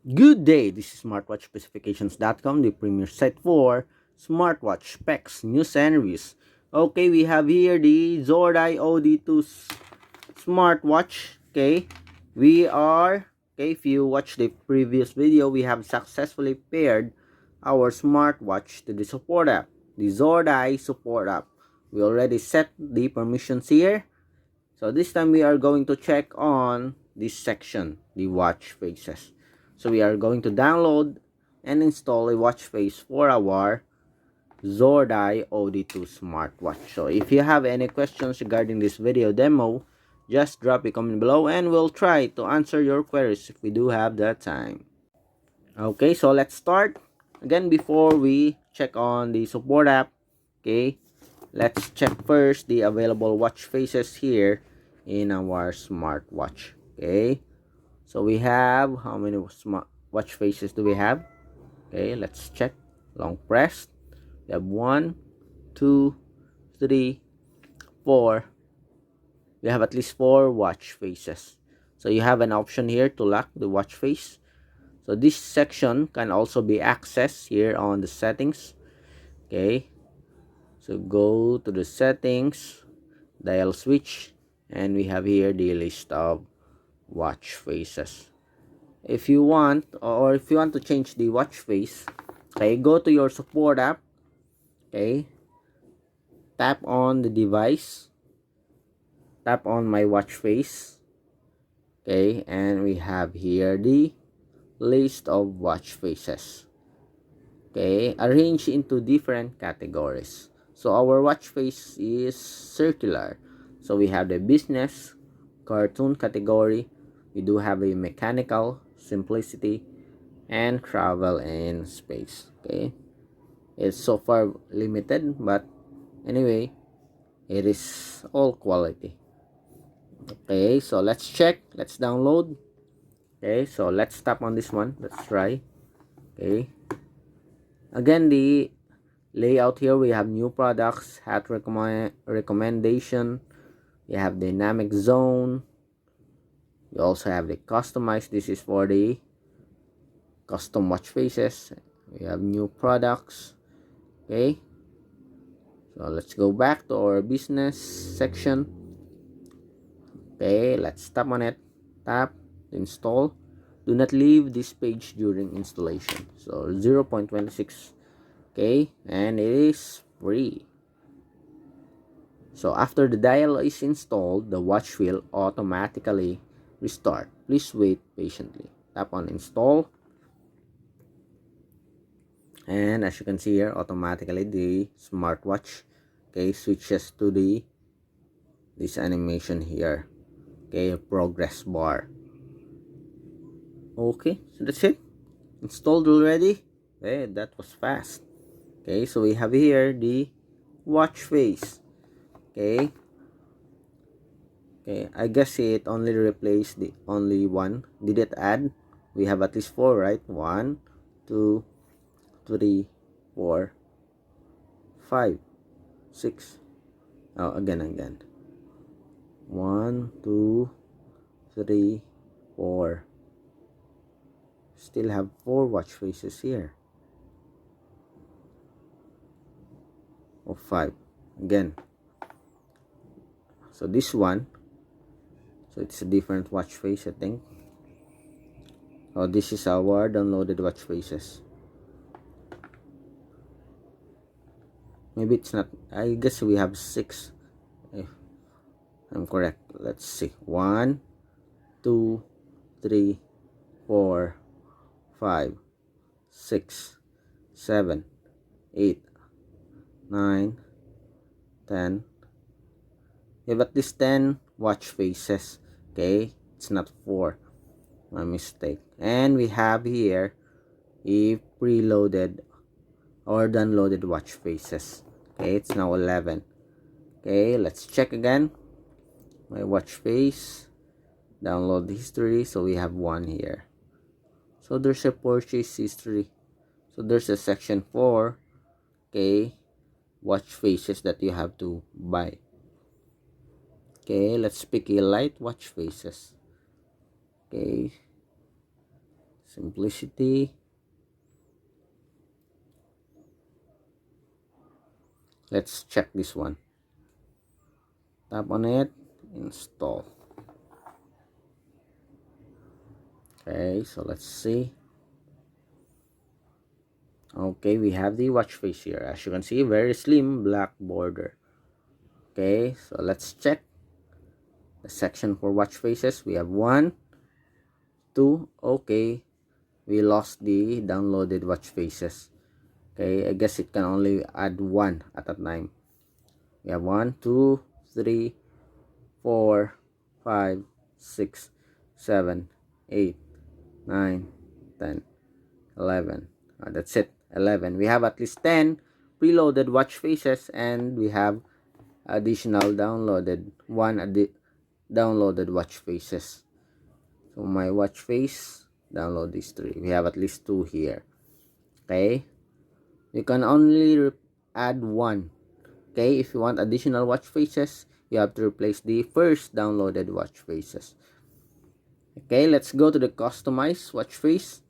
Good day, this is smartwatchspecifications.com, the premier site for smartwatch specs, news, and reviews. Okay, we have here the Zordai OD2 smartwatch. Okay, if you watch the previous video, we have successfully paired our smartwatch to the support app, the Zordai support app. We already set the permissions here. So this time we are going to check on this section, the watch faces. So we are going to download and install a watch face for our Zordai OD2 smartwatch. So if you have any questions regarding this video demo, just drop a comment below and we'll try to answer your queries if we do have that time. Okay, so let's start. Again, before we check on the support app, okay, let's check first the available watch faces here in our smartwatch. Okay, so we have how many smart watch faces do we have? Okay, let's check. Long press. We have 1, 2, 3, 4. We have at least 4 watch faces. So you have an option here to lock the watch face. So this section can also be accessed here on the settings. Okay, so go to the settings, dial switch, and we have here the list of watch faces. If you want, or if you want to change the watch face, okay, go to your support app. Okay, tap on the device, tap on my watch face. Okay, and we have here the list of watch faces. Okay, arranged into different categories. So our watch face is circular. So we have the business, cartoon category. We do have a mechanical, simplicity, and travel and space. Okay, it's so far limited, but anyway, it is all quality. Okay, so let's check. Let's download. Okay, so let's tap on this one. Let's try. Okay, again, the layout here, we have new products, hat recommendation, we have dynamic zone, we also have the customized. This is for the custom watch faces. We have new products. Okay, so let's go back to our business section. Okay, let's tap on it. Tap install. Do not leave this page during installation. So 0.26. Okay, and it is free. So after the dial is installed, the watch will automatically restart. Please wait patiently. Tap on install. And as you can see here, automatically the smartwatch, okay, switches to this animation here. Okay, progress bar. Okay, so that's it. Installed already. Okay, that was fast. Okay, so we have here the watch face. Okay, I guess it only replaced the only one. Did it add? We have at least 4, right? 1, 2, 3, 4, 5, 6. Oh, again. 1, 2, 3, 4. Still have 4 watch faces here. Or 5. Again. So this one. So it's a different watch face, I think. Oh, this is our downloaded watch faces. Maybe it's not. I guess we have 6. If I'm correct. Let's see. 1, 2, 3, 4, 5, 6, 7, 8, 9, 10. We have at least 10 watch faces. Okay, it's not 4. My mistake. And we have here a preloaded or downloaded watch faces. Okay, it's now 11. Okay, let's check again. My watch face, download history. So we have 1 here. So there's a purchase history. So there's a section 4. Okay, watch faces that you have to buy. Okay, let's pick a light watch faces. Okay, Simplicity. Let's check this one. Tap on it, install. Okay, so let's see. Okay, we have the watch face here. As you can see, very slim black border. Okay, so let's check the section for watch faces. We have 1, 2. Okay, we lost the downloaded watch faces. Okay, I guess it can only add 1 at a time. We have 1, 2, 3, 4, 5, 6, 7, 8, 9, 10, 11. That's it, 11. We have at least 10 preloaded watch faces, and we have additional downloaded downloaded watch faces. So my watch face, download these 3. We have at least 2 here. Okay, you can only add 1. Okay, if you want additional watch faces, you have to replace the first downloaded watch faces. Okay, let's go to the customize watch face.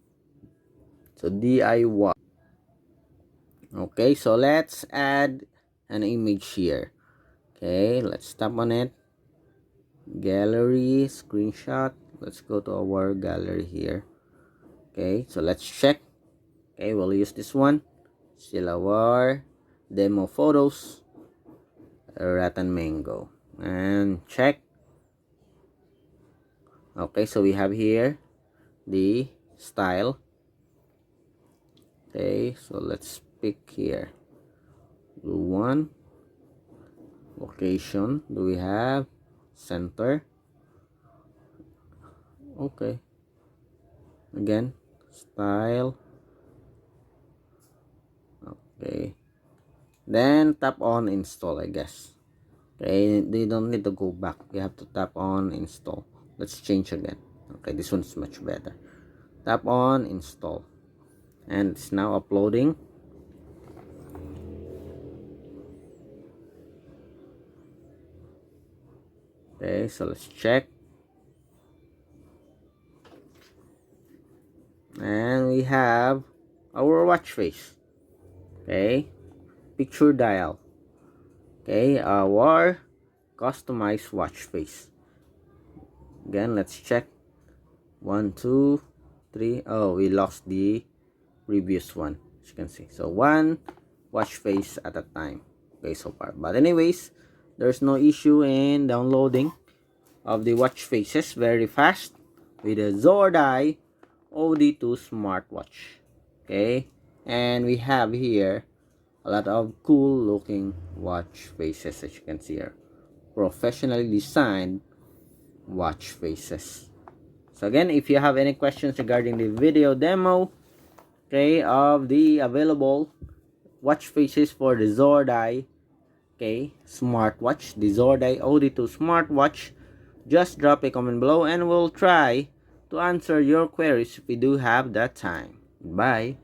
So DIY. Okay, so let's add an image here. Okay, let's tap on it. Gallery, screenshot. Let's go to our gallery here. Okay, so let's check. Okay, we'll use this one. Still our demo photos. Rattan mango. And check. Okay, so we have here the style. Okay, so let's pick here. Blue one. Location. Do we have center? Okay. Again, style. Okay. Then tap on install, I guess. Okay, they don't need to go back. You have to tap on install. Let's change again. Okay, this one's much better. Tap on install. And it's now uploading. Okay, so let's check. And we have our watch face. Okay, picture dial. Okay, our customized watch face. Again, let's check. 1, 2, 3. Oh, we lost the previous one, as you can see. So 1 watch face at a time. Okay, so far. But anyways, there's no issue in downloading of the watch faces. Very fast with the Zordai OD2 smartwatch. Okay, and we have here a lot of cool looking watch faces, as you can see here. Professionally designed watch faces. So again, if you have any questions regarding the video demo, okay, of the available watch faces for the Zordai, okay, smartwatch, the Zordai OD2 smartwatch, just drop a comment below and we'll try to answer your queries if we do have that time. Bye.